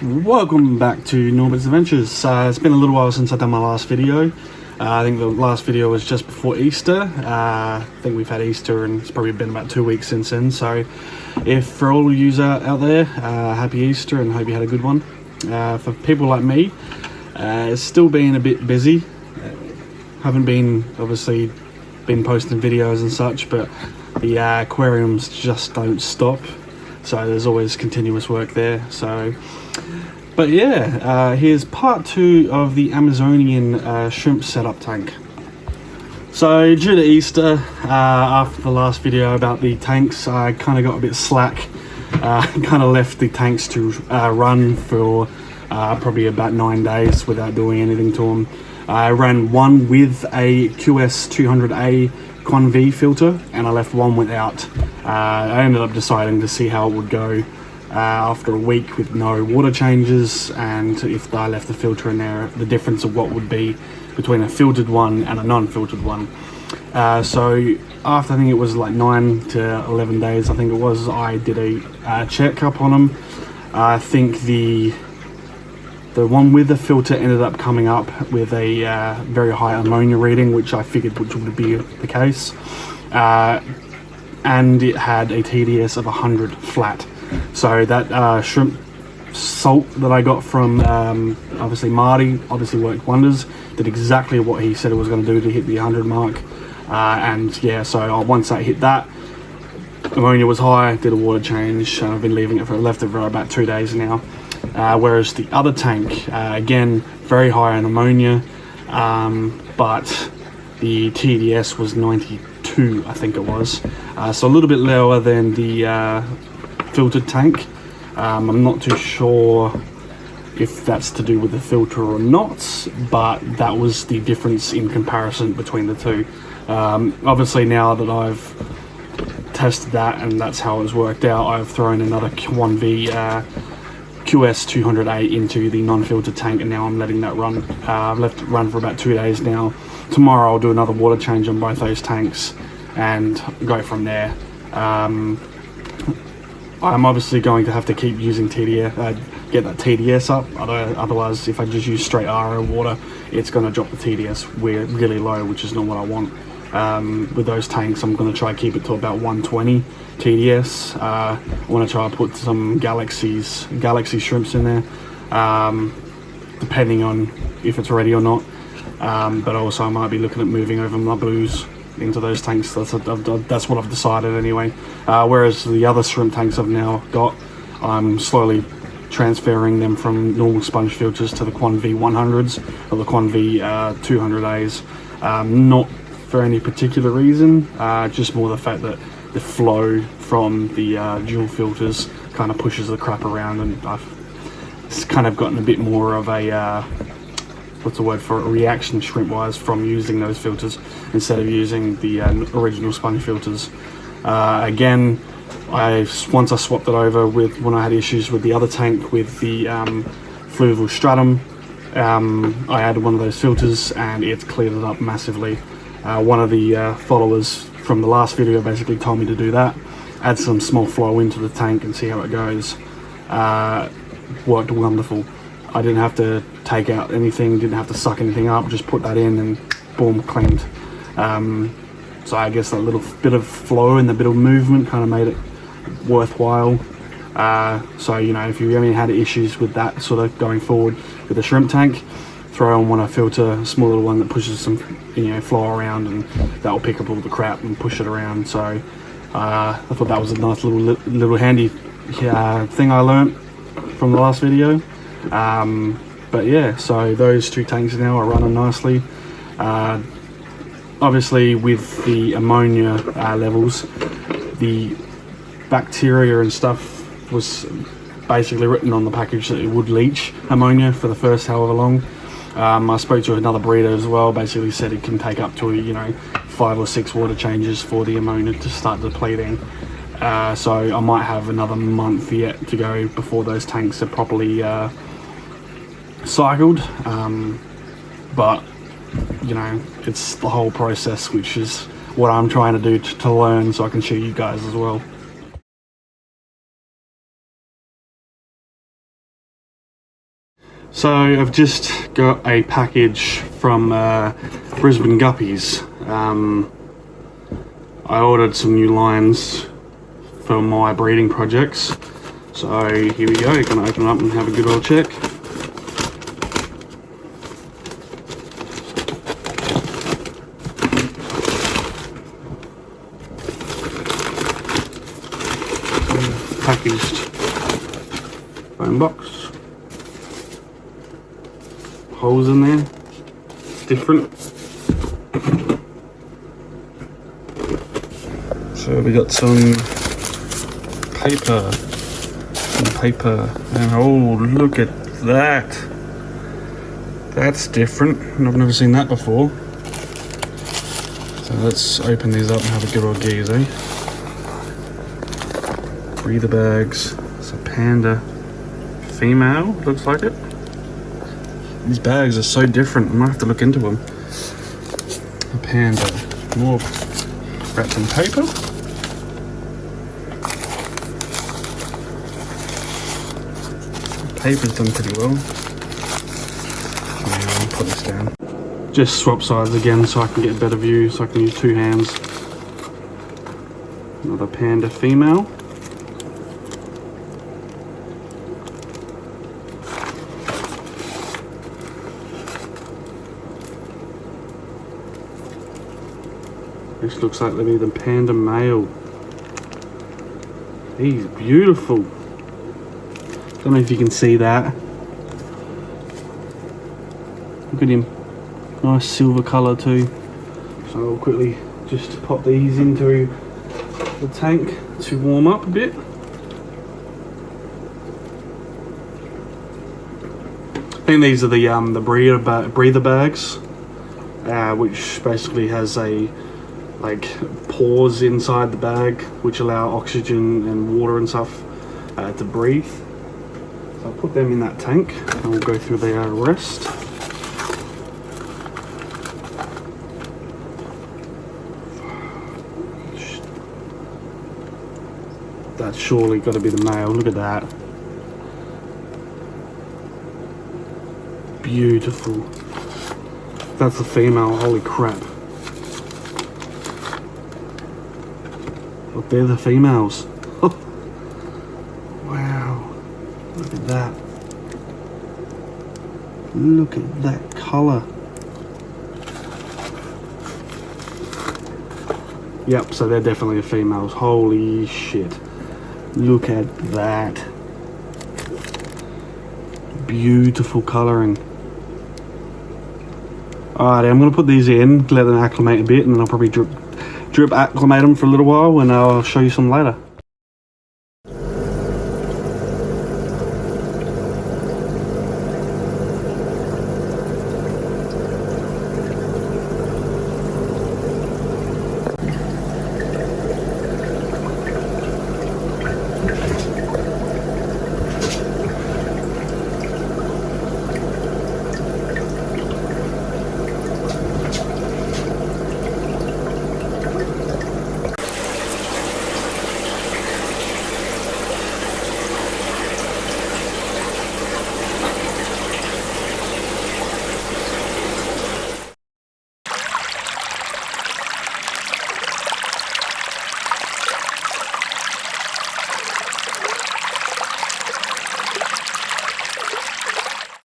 Welcome back to Norbits Adventures. It's been a little while since I've done my last video. I think the last video was just before Easter. I think we've had Easter and it's probably been about 2 weeks since then. So if for all of you out there, happy Easter and hope you had a good one. For people like me, it's still been a bit busy. Haven't been obviously been posting videos and such, but the aquariums just don't stop. So there's always continuous work there. But yeah, here's part 2 of the Amazonian shrimp setup tank. So due to Easter, after the last video about the tanks, I kind of got a bit slack. Kind of left the tanks to run for probably about 9 days without doing anything to them. I ran one with a QS200A Con-V filter and I left one without. I ended up deciding to see how it would go after a week with no water changes, and if I left the filter in there, the difference of what would be between a filtered one and a non-filtered one. So after I think it was like 9 to 11 days, I think it was, I did a checkup on them. I think the one with the filter ended up coming up with a very high ammonia reading, which I figured would be the case, and it had a TDS of 100 flat. So that shrimp salt that I got from obviously Marty obviously worked wonders, did exactly what he said it was going to do to hit the 100 mark, and yeah, so once I hit that, ammonia was high, did a water change. I've been left it for about 2 days now. Whereas the other tank, again, very high in ammonia, but the TDS was 92, I think it was. So a little bit lower than the filtered tank. I'm not too sure if that's to do with the filter or not, but that was the difference in comparison between the two. Obviously now that I've tested that and that's how it's worked out, I've thrown another Con-V QS200A into the non-filtered tank, and now I'm letting that run. I've left it run for about 2 days now. Tomorrow I'll do another water change on both those tanks and go from there. I'm obviously going to have to keep using TDS, get that TDS up. Otherwise, if I just use straight RO water, it's going to drop the TDS really low, which is not what I want. With those tanks, I'm going to try to keep it to about 120 TDS. I want to try to put some galaxy shrimps in there, depending on if it's ready or not. But also I might be looking at moving over my blues into those tanks. That's what I've decided anyway. Whereas the other shrimp tanks I've now got, I'm slowly transferring them from normal sponge filters to the Con-V 100s or the Con-V 200As. Not for any particular reason, just more the fact that the flow from the dual filters kind of pushes the crap around, and it's kind of gotten a bit more of a what's the word for it, reaction shrimp wise from using those filters instead of using the original sponge filters. Again, once I swapped it over with when I had issues with the other tank with the fluvial stratum, I added one of those filters and it's cleared it up massively. One of the followers from the last video basically told me to do that, add some small flow into the tank and see how it goes. Worked wonderful. I didn't have to take out anything, didn't have to suck anything up, just put that in and boom, cleaned. So I guess that little bit of flow and the bit of movement kind of made it worthwhile. So you know, if you ever had issues with that sort of going forward with the shrimp tank, throw on one filter, a small little one that pushes some flow around, and that will pick up all the crap and push it around. So I thought that was a nice little handy thing I learnt from the last video. But yeah, so those two tanks now are running nicely. Obviously with the ammonia levels, the bacteria and stuff was basically written on the package that it would leach ammonia for the first however long. I spoke to another breeder as well, basically said it can take up to 5 or 6 water changes for the ammonia to start depleting. So I might have another month yet to go before those tanks are properly cycled, but it's the whole process, which is what I'm trying to do to learn, so I can show you guys as well. So I've just got a package from Brisbane Guppies. I ordered some new lines for my breeding projects. So here we go, gonna open it up and have a good old check. Packaged phone box. Holes in there. It's different. So we got some paper, and oh, look at that. That's different. I've never seen that before. So let's open these up and have a good old gaze, eh? Breather bags. It's a panda female, looks like it. These bags are so different, I might have to look into them. A panda. More wrapped in paper. Paper's done pretty well. Yeah, I'll put this down. Just swap sides again so I can get a better view, so I can use two hands. Another panda female. This looks like they'll be the panda male. He's beautiful. Don't know if you can see that. Look at him. Nice silver colour too. So I'll quickly just pop these into the tank to warm up a bit. I think these are the breather bags, which basically has a pores inside the bag which allow oxygen and water and stuff to breathe. So I'll put them in that tank and we'll go through their rest. That's surely got to be the male. Look at that. Beautiful. That's the female. Holy crap. Look, they're the females. Wow. Look at that. Look at that colour. Yep, so they're definitely the females. Holy shit. Look at that. Beautiful colouring. Alright, I'm going to put these in, let them acclimate a bit, and then I'll probably drip acclimate them for a little while, and I'll show you some later.